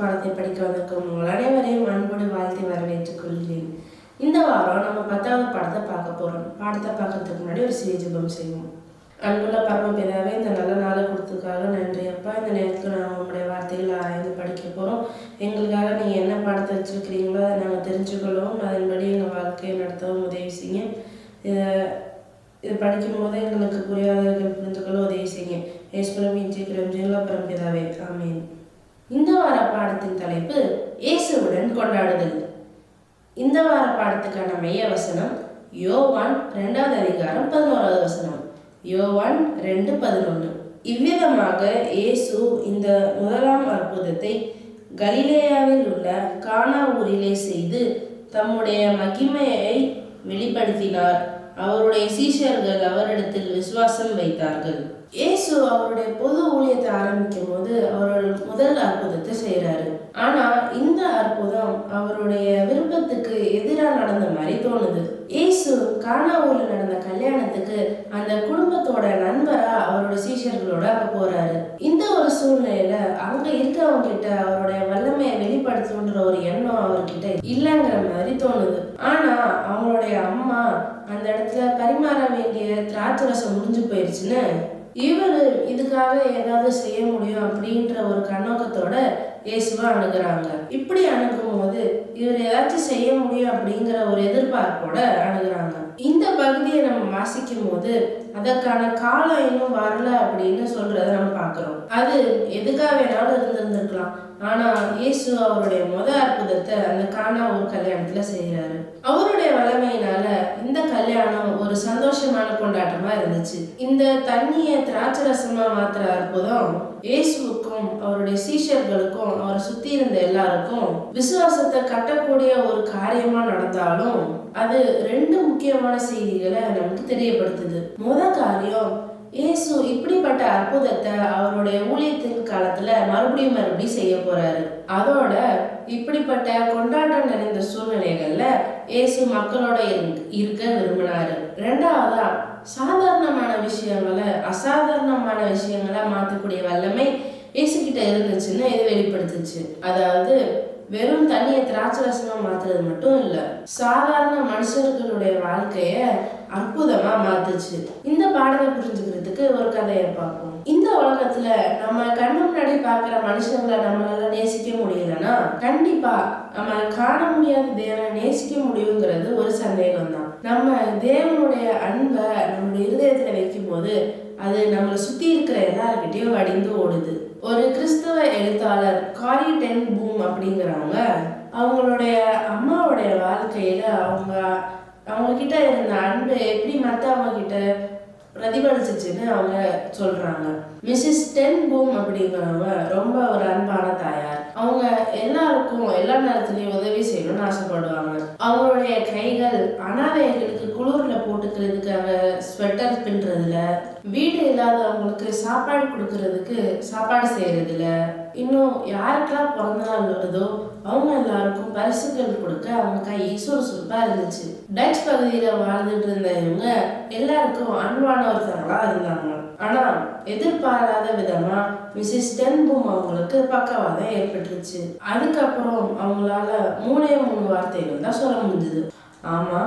பாடத்தை படிக்க வந்திருக்கும் உங்கள் அனைவரையும் அன்போடு வாழ்த்தி வரவேற்றுக் கொள்கிறேன். இந்த வாரம் நம்ம 10வது பாடத்தை பார்க்க போகிறோம். பாடத்தை பார்க்கறதுக்கு முன்னாடி ஒரு சிறிய ஜெபம் செய்வோம். அன்புள்ள பரமபிதாவே, இந்த நல்ல நாளை கொடுத்ததுக்காக நன்றி அப்பா. இந்த நேரத்தில் நாங்கள் உங்களுடைய வார்த்தைகளை ஆய்ந்து படிக்க போகிறோம். எங்களுக்காக நீங்கள் என்ன பாடத்தை வச்சுருக்கிறீங்களோ அதை நாங்கள் தெரிஞ்சுக்கொள்ளவும் அதன்படி எங்கள் வாழ்க்கையை நடத்தவும் உதவி செய்யுங்க. இது படிக்கும் போது எங்களுக்கு புரியாதவர்கள் புரிந்துக்கொள்ள உதவி செய்யுங்க. ஏசுவின் சீக்கிரம் ஜெயிலா பரமபிதாவே, ஆமீன். இந்த வார பாடத்தின் தலைப்பு இயேசுவுடன் கொண்டாடுதல். இந்த வார பாடத்துக்கான மைய வசனம் யோவான் 2வது அதிகாரம் 11வது வசனம். யோவான் 2:11. இவ்விதமாக இயேசு இந்த முதலாம் அற்புதத்தை கலிலேயாவில் உள்ள கானா ஊரிலே செய்து தம்முடைய மகிமையை வெளிப்படுத்தினார். அவருடைய சீஷர்கள் அவரிடத்தில் விசுவாசம் வைத்தார்கள். இயேசு அவருடைய பொது ஊழியத்தை ஆரம்பிக்கும் போது அவரோட முதல் அற்புதத்தை செய்யறாரு. ஆனா இந்த அற்புதம் அவருடைய விருப்பத்துக்கு எதிராக நடந்த மாதிரி தோணுது. இயேசு கானாவூர்ல நடந்த கல்யாணத்துக்கு அந்த குடும்பத்தோட நண்பரா அவரோட சீஷர்களோட அங்க போறாரு. இந்த ஒரு சூழ்நிலையில அங்க இருக்கவங்க கிட்ட அவருடைய வல்லமையை வெளிப்படுத்துன்ற ஒரு எண்ணம் அவர்கிட்ட இல்லைங்கிற மாதிரி தோணுது. ஆனா அவங்களுடைய அம்மா அந்த இடத்துல பரிமாற வேண்டிய திராட்சை ரசம் முடிஞ்சு போயிடுச்சுன்னு இவரு இதுக்காக ஏதாவது செய்ய முடியும் அப்படின்ற ஒரு கண்ணோக்கத்தோட இயேசுவா அணுகுறாங்க. இப்படி அணுகும் போது இவர் ஏதாச்சும் செய்ய முடியும் அப்படிங்கிற ஒரு எதிர்பார்ப்போட அணுகுறாங்க. இந்த பகுதியை நம்ம வாசிக்கும் போது அதற்கான காலம் இன்னும் வரல அப்படின்னு சொல்றத நம்ம பார்க்கிறோம். அது எதுக்காக வேணாலும் இருந்திருந்திருக்கலாம். ஆனா இயேசு அவருடைய அற்புதத்தை அந்த கானா ஒரு கல்யாணத்துல செய்யறாரு. அவருடைய வல்லமையினால இந்த கல்யாணம் ஒரு சந்தோஷமான கொண்டாட்டமா இருந்துச்சு. இந்த தண்ணியை திராட்சை ரசமா மாத்துற அற்புதம் இயேசுவுக்கும் அவருடைய சீஷர்களுக்கும் அவரை சுத்தி இருந்த எல்லாருக்கும் விசுவாசத்தை கட்டக்கூடிய ஒரு காரியமா நடந்தாலும் அது 2 முக்கியமான செய்திகளை நமக்கு தெரியப்படுத்துது. காரியம், இயேசு இப்படிப்பட்ட அற்புதத்தை அவருடைய ஊழியத்தின் காலத்துல மறுபடியும் செய்ய போறாரு. அதோட இப்படிப்பட்ட கொண்டாட்டம் நிறைந்த சூழ்நிலைகள்ல இயேசு மக்களோட இருக்க விரும்பினாரு. 2வதா, சாதாரணமான விஷயங்களை அசாதாரணமான விஷயங்களை மாற்றக்கூடிய வல்லமை இயேசு கிட்ட இருந்துச்சுன்னு இது வெளிப்படுத்துச்சு. அதாவது வெறும் தண்ணியை திராட்சை ரசமா மாத்துறது மட்டும் இல்ல, சாதாரண மனுஷர்களுடைய வாழ்க்கைய அற்புதமா மாத்துச்சு. இந்த பாடத்தை புரிஞ்சுக்கிறதுக்கு ஒரு கதையை பார்ப்போம். இந்த உலகத்துல நம்ம கண்ணு முன்னாடி பாக்குற மனுஷங்களை நம்மளால நேசிக்க முடியலன்னா கண்டிப்பா நம்ம காண முடியாத தேவனை நேசிக்க முடியுங்கிறது ஒரு சந்தேகம் தான். நம்ம தேவனுடைய அன்பை நம்மளுடைய இருதயத்துல வைக்கும் போது அது நம்மளை சுத்தி இருக்கிற எல்லாருக்கிட்டையும் வடிந்து ஓடுது. ஒரு கிறிஸ்தவ எழுத்தாளர் காரி டென் பூம் அப்படிங்கிறவங்க அவங்களுடைய அம்மாவுடைய வாழ்க்கையில அவங்க கிட்ட இருந்த அன்பு எப்படி மற்றவங்க கிட்ட பிரதிபலிச்சிச்சுன்னு அவங்க சொல்றாங்க. மிஸ்ஸஸ் டென் பூம் அப்படிங்கிறவங்க ரொம்ப ஒரு அன்பான தாயார். அவங்க எல்லாருக்கும் எல்லா நேரத்திலையும் உதவி செய்யணும்னு ஆசைப்படுவாங்க. அவங்களுடைய கைகள் அனாதைகளுக்கு குளிர்ல போட்டுக்கிறதுக்காக ஸ்வெட்டர் பின்றதுல, வீடு இல்லாதவங்களுக்கு சாப்பாடு கொடுக்கறதுக்கு சாப்பாடு செய்யறதுல, இன்னும் யாருக்கெல்லாம் பிறந்த நாள் வருதோ அவங்க எல்லாருக்கும் பரிசுகள் கொடுக்க அவங்க கை சுறுசுறுப்பா இருந்துச்சு. டச் பகுதியில வாழ்ந்துட்டு இருந்த இவங்க எல்லாருக்கும் அன்பான ஒருத்தவங்களா இருந்தாங்க. ஆனா எதிர்பாராத விதமா மிஸ்ஸஸ் டென் பூம் அவங்களுக்கு பக்கவாதம் ஏற்பட்டுருச்சு. அதுக்கப்புறம் அவங்களால 3 வார்த்தைகள் தான் சொல்ல முடிஞ்சது. ஆமா,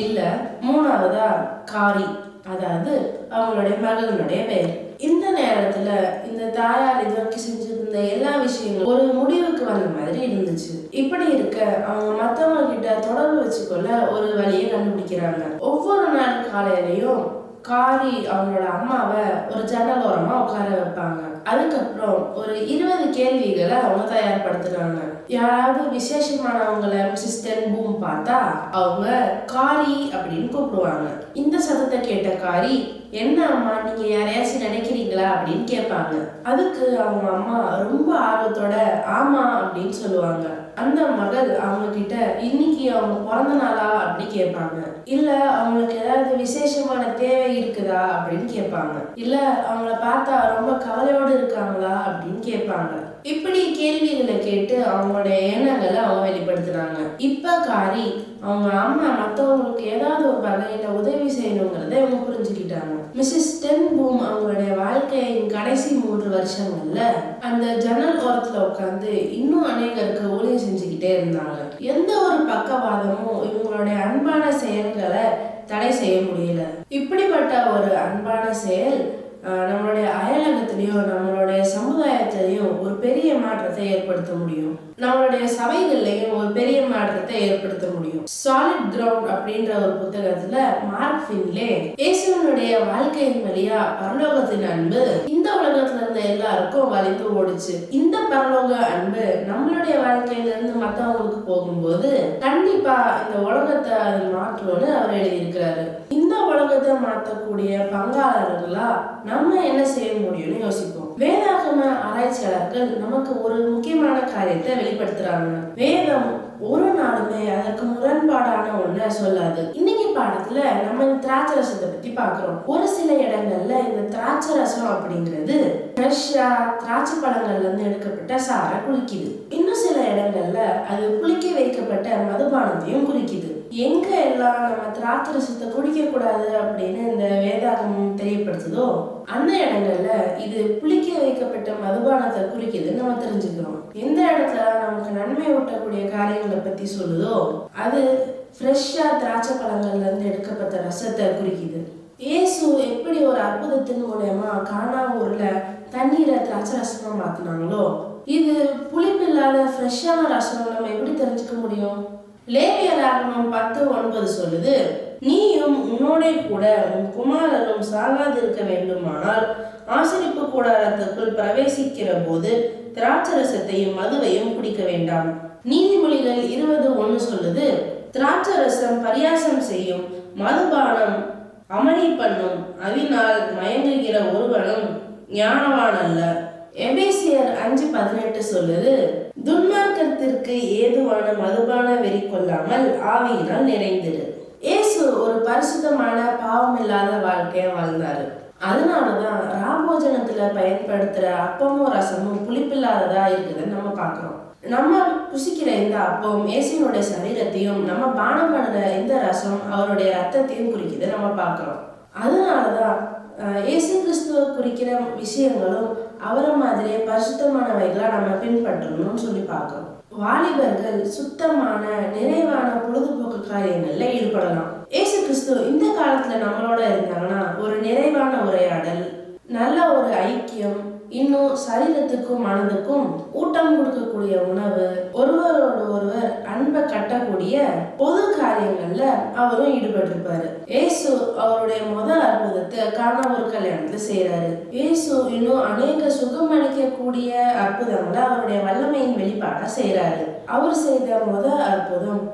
இல்ல, 3வதா காரி, அதாவது அவங்களுடைய மகளுடைய பெயர். இந்த நேரத்துல இந்த தாயார் இதுவரைக்கும் செஞ்சிருந்த எல்லா விஷயங்களும் ஒரு முடிவுக்கு வந்த மாதிரி இருந்துச்சு. இப்படி இருக்க அவங்க மத்தவங்க கிட்ட தொடர்பு வச்சுக்கொள்ள ஒரு வழியை கண்டுபிடிக்கிறாங்க. ஒவ்வொரு நாள் காலையிலையும் காரி அவங்களோட அம்மாவை ஒரு ஜன்னல் ஓரமா உட்கார வைப்பாங்க. அதுக்கப்புறம் ஒரு 20 கேள்விகளை அவங்க தயார்படுத்துறாங்க. யாராவது விசேஷமானவங்களை மிஸ்ஸஸ் டென் பூம் பார்த்தா அவங்க காரி அப்படின்னு கூப்பிடுவாங்க. இந்த சத்தத்தை கேட்ட காரி, என்ன அம்மா, நீங்க யாரையாச்சும் நினைக்கிறீங்களா அப்படின்னு கேட்பாங்க. அதுக்கு அவங்க அம்மா ரொம்ப ஆர்வத்தோட ஆமா அப்படின்னு சொல்லுவாங்க. அந்த மகள் அவங்க கிட்ட இன்னைக்கு அவங்க பிறந்த நாளா அப்படி கேட்பாங்க. இல்ல அவங்களுக்கு ஏதாவது விசேஷமான தேவை இருக்குதா அப்படின்னு கேட்பாங்க. இல்ல அவங்கள பார்த்தா ரொம்ப கவலையோடு இருக்காங்களா அப்படின்னு கேட்பாங்க. இப்படி கேள்விகளை கேட்டு அவங்களுடைய எண்ணங்களை அவங்க வெளிப்படுத்துறாங்க. இப்ப காரி அவங்க அம்மா மற்றவங்களுக்கு ஏதாவது ஒரு வகையில உதவி செய்யணுங்கிறத இவங்க புரிஞ்சுக்கிட்டாங்க. மிஸ்ஸஸ் டென் பூம் அவங்களுடைய வாழ்க்கையின் கடைசி 3 வருஷங்கள்ல அந்த ஜன்னல் ஓரத்துல உட்காந்து இன்னும் அநேகருக்கு ஊழியம் செஞ்சுக்கிட்டே இருந்தாங்க. எந்த ஒரு பக்கவாதமும் இவங்களுடைய அன்பான செயல்களை தடை செய்ய முடியல. இப்படிப்பட்ட ஒரு அன்பான செயல் நம்மளுடைய அயலகத்திலையும் நம்மளுடைய சமுதாயத்திலையும் ஒரு பெரிய மாற்றத்தை ஏற்படுத்த முடியும். நம்மளுடைய சபைகள்லையும் ஒரு பெரிய மாற்றத்தை ஏற்படுத்த முடியும். சாலிட் கிரவுண்ட் அப்படின்ற ஒரு புத்தகத்துல மார்க் ஃபின்லே இயேசுவினுடைய வாழ்க்கையின் வழியா பரலோகத்தின் அன்பு இந்த உலகத்துல இருந்த எல்லாருக்கும் வலிந்து ஓடுச்சு. இந்த பரலோக அன்பு நம்மளுடைய வாழ்க்கையில இருந்து மற்றவங்களுக்கு போகும்போது கண்டிப்பா இந்த உலகத்தை அது மாற்றணும்னு அவர் எழுதியிருக்கிறாரு. இந்த உலகத்தை மாற்றக்கூடிய பங்காளர்களா நம்ம என்ன செய்ய முடியும்னு யோசிப்போம். வேதாகம ஆராய்ச்சியாளர்கள் நமக்கு ஒரு முக்கியமான காரியத்தை வெளிப்படுத்துறாங்க. வேதம் ஒரு நாளுமே அதற்கு முரண்பாடான ஒண்ண சொல்லாது. இன்னைக்கு பாடத்துல நம்ம திராட்சை ரசத்தை பத்தி பாக்குறோம். ஒரு சில இடங்கள்ல இந்த திராட்சை ரசம் அப்படிங்கிறது ஃப்ரெஷ்ஷா திராட்சை பழங்கள்ல இருந்து எடுக்கப்பட்ட சாரை குளிக்குது. இன்னும் சில இடங்கள்ல அது குளிக்க வைக்கப்பட்ட மதுபானத்தையும் குறிக்குது. எங்க எல்லாம் நம்ம திராட்சை ரசத்தை குடிக்க கூடாது அப்படின்னு இந்த வேதாகமம் தெரியப்படுத்துதோ அந்த இடங்கள்ல இது புளிக்க வைக்கப்பட்ட மதுபானத்தை குறிக்குதுன்னு நம்ம தெரிஞ்சுக்கிறோம். எந்த இடத்துல நமக்கு நன்மை ஊட்டக்கூடிய காரியங்களை பத்தி சொல்லுதோ அது ஃப்ரெஷ்ஷா திராட்சை பழங்கள்ல இருந்து எடுக்கப்பட்ட ரசத்தை குறிக்குது. இயேசு எப்படி ஒரு அற்புதத்தின் மூலமா கானா ஊர்ல தண்ணீரை திராட்சை ரசமா மாத்தினாங்களோ இது புளிப்பில்லாத ஃப்ரெஷ்ஷான ரசம் நம்ம எப்படி தெரிஞ்சுக்க முடியும்? லேவியராகமம் 10:9 சொல்லுது, நீயும் உன்னோட கூட உன் குமாரரும் சாகாதிருக்க வேண்டுமானால் ஆசரிப்பு கூடாரத்துக்குள் பிரவேசிக்கிற போது திராட்சரசத்தையும் மதுவையும் குடிக்க வேண்டாம். நீதிமொழிகள் 20:1 சொல்லுது, திராட்சரசம் பரியாசம் செய்யும், மதுபானம் அமளி பண்ணும், அதனால் மயங்குகிற ஒருவனும் ஞானவான் அல்ல. எபேசியர் 5:18 சொல்லுது, துன்மார்க்கத்திற்கு ஏதுவான மதுபான வெறி கொள்ளாமல் ஆவியினால் நிறைந்திரு. இயேசு ஒரு பரிசுத்தமான பாவம் இல்லாத வாழ்க்கைய வாழ்ந்தாரு. அதனாலதான் ராபோஜனத்துல பயன்படுத்துற அப்பமும் ரசமும் புளிப்பில்லாததா இருக்குதுன்னு நம்ம பாக்குறோம். நம்ம புசிக்கிற இந்த அப்பம் இயேசுனுடைய சரீரத்தையும் நம்ம பானம் பண்ணுற இந்த ரசம் அவருடைய ரத்தத்தையும் குறிக்குது நம்ம பார்க்குறோம். அதனாலதான் இயேசு கிறிஸ்துவ குறிக்கிற விஷயங்களும் அவரை மாதிரியே பரிசுத்தமானவைகளா நம்ம பின்பற்றணும்னு சொல்லி பார்க்கிறோம். வாலிபர்கள் சுத்தமான நிறைவான பொழுதுபோக்கு காரியங்கள்ல ஈடுபடலாம். இயேசு கிறிஸ்து இந்த காலத்துல நம்மளோட இருந்தாங்கன்னா ஒரு நிறைவான உரையாடல், நல்ல ஒரு ஐக்கியம், இன்னும் சரீரத்துக்கும் மனதுக்கும் ஊட்டம் கொடுக்கக்கூடிய உணவு, ஒருவரோடு ஒருவர் அன்பை கட்டக்கூடிய பொது காரியங்கள்ல அவரும் ஈடுபட்டிருப்பாரு. இயேசு அவருடைய முதல் அற்புதத்தை கானா ஒரு கல்யாணத்துல செய்யறாரு. இயேசு இன்னும் அநேக சுகமளிக்கக்கூடிய அற்புதங்களை அவருடைய வல்லமையின் வெளிப்பாட்டா செய்யறாரு. அவர் செய்த முதல் அற்புதம்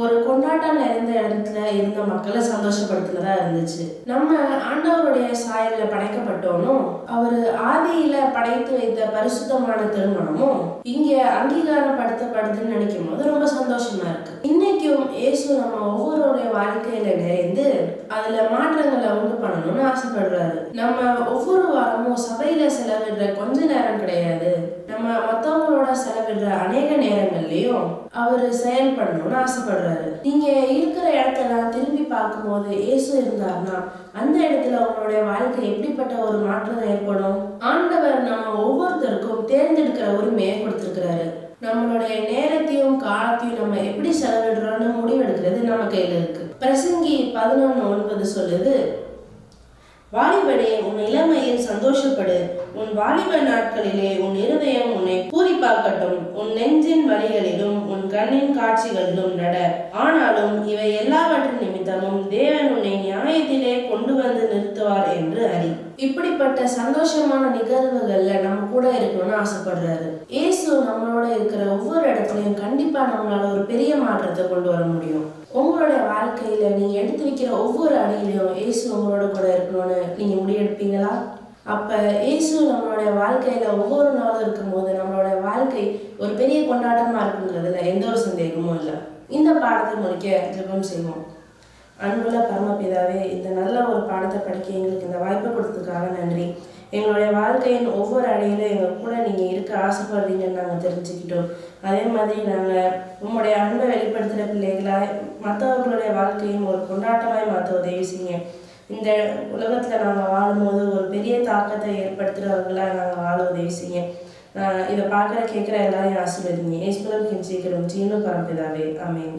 ஒரு கொண்டாட்டம் நிறைந்த இடத்துல இருந்த மக்களை சந்தோஷப்படுத்துனதா இருந்துச்சு. நம்ம ஆண்டவருடைய சாயல்ல படைக்கப்பட்டோனும் அவரு ஆதியில படைத்து வைத்த பரிசுத்தமான திருமணமும் இங்க அங்கீகாரப்படுத்தப்படுதுன்னு நினைக்கும் போது ரொம்ப சந்தோஷமா இருக்கு. இன்னைக்கும் இயேசு நம்ம ஒவ்வொருடைய வாழ்க்கையில நிறைந்து அதுல மாற்றங்களை உண்டு பண்ணணும்னு ஆசைப்படுறாரு. நம்ம ஒவ்வொரு வாரமும் சபையில செலவிடுற கொஞ்ச நேரம் கிடையாது, நம்ம மற்றவங்களோட செலவிடுற அநேக நேரங்கள்லயும் அவரு செயல்படணும்னு ஆசைப்படுறாரு. நீங்க இருக்கிற இடத்தெல்லாம் திரும்பி பார்க்கும் போது இயேசு இருந்தாருன்னா அந்த இடத்துல உங்களுடைய வாழ்க்கை எப்படிப்பட்ட ஒரு மாற்றம் ஏற்படும்? ஆண்டவர் நம்ம ஒவ்வொருத்தருக்கும் தேர்ந்தெடுக்கிற உரிமையை கொடுத்திருக்கிறாரு. நம்மளுடைய நேரத்தையும் காலத்தையும் நம்ம எப்படி செலவிடுறோம்னு முடிவெடுக்கிறது நம்ம கையில இருக்கு. பிரசங்கி 11:9 சொல்லுது, வாலிபனே உன் இளமையில் சந்தோஷப்படு, உன் வாலிப நாட்களிலே உன் இருதயம் உன்னை பூரிப்பாக்கட்டும், உன் நெஞ்சின் வழிகளிலும் உன் கண்ணின் காட்சிகளிலும் நட. ஆனாலும் இவை எல்லாவற்றின் நிமித்தமும் தேவன் உன்னை நியாயத்திலே கொண்டு வந்து நிறுத்துவார் என்று அறி. இப்படிப்பட்ட சந்தோஷமான நிகழ்வுகள்ல நம்ம கூட இருக்கணும்னு ஆசைப்படுறாரு. இயேசு நம்மளோட இருக்கிற ஒவ்வொரு இடத்துலயும் கண்டிப்பா நம்மளால ஒரு பெரிய மாற்றத்தை கொண்டு வர முடியும். உங்களுடைய வாழ்க்கையில நீங்க எடுத்து வைக்கிற ஒவ்வொரு அடியிலையும் இயேசு உங்களோட கூட இருக்கணும்னு நீங்க முடிவெடுப்பீங்களா? அப்ப இயேசு நம்மளுடைய வாழ்க்கையில ஒவ்வொரு நாளும் இருக்கும் போது நம்மளோட வாழ்க்கை ஒரு பெரிய கொண்டாட்டமா இருக்குங்கிறதுல எந்த ஒரு சந்தேகமும் இல்லை. இந்த பாடத்தை முடிக்க ஜெபம் செய்வோம். அன்புள்ள பரமபிதாவே, இந்த நல்ல ஒரு பாடத்தை படிக்க எங்களுக்கு இந்த வாய்ப்பை கொடுத்ததுக்காக நன்றி. எங்களுடைய வாழ்க்கையின் ஒவ்வொரு அடையிலும் எங்கள் கூட நீங்கள் இருக்க ஆசைப்படுறீங்கன்னு நாங்கள் தெரிஞ்சுக்கிட்டோம். அதே மாதிரி நாங்கள் உங்களுடைய அன்பை வெளிப்படுத்துகிற பிள்ளைகளாய் மற்றவர்களுடைய வாழ்க்கையும் ஒரு கொண்டாட்டமாய் மாற்ற உதவி செய்யுங்க. இந்த உலகத்தில் நாங்கள் வாழும்போது ஒரு பெரிய தாக்கத்தை ஏற்படுத்துகிறவர்களாக நாங்கள் வாழ உதவி செய்யுங்க. இதை பார்க்குற கேட்குற எல்லாரையும் ஆசீர்வதிங்க. ஏசுவின் சீக்கிரம் சீனு பரம்பிதாவே. ஆமென்.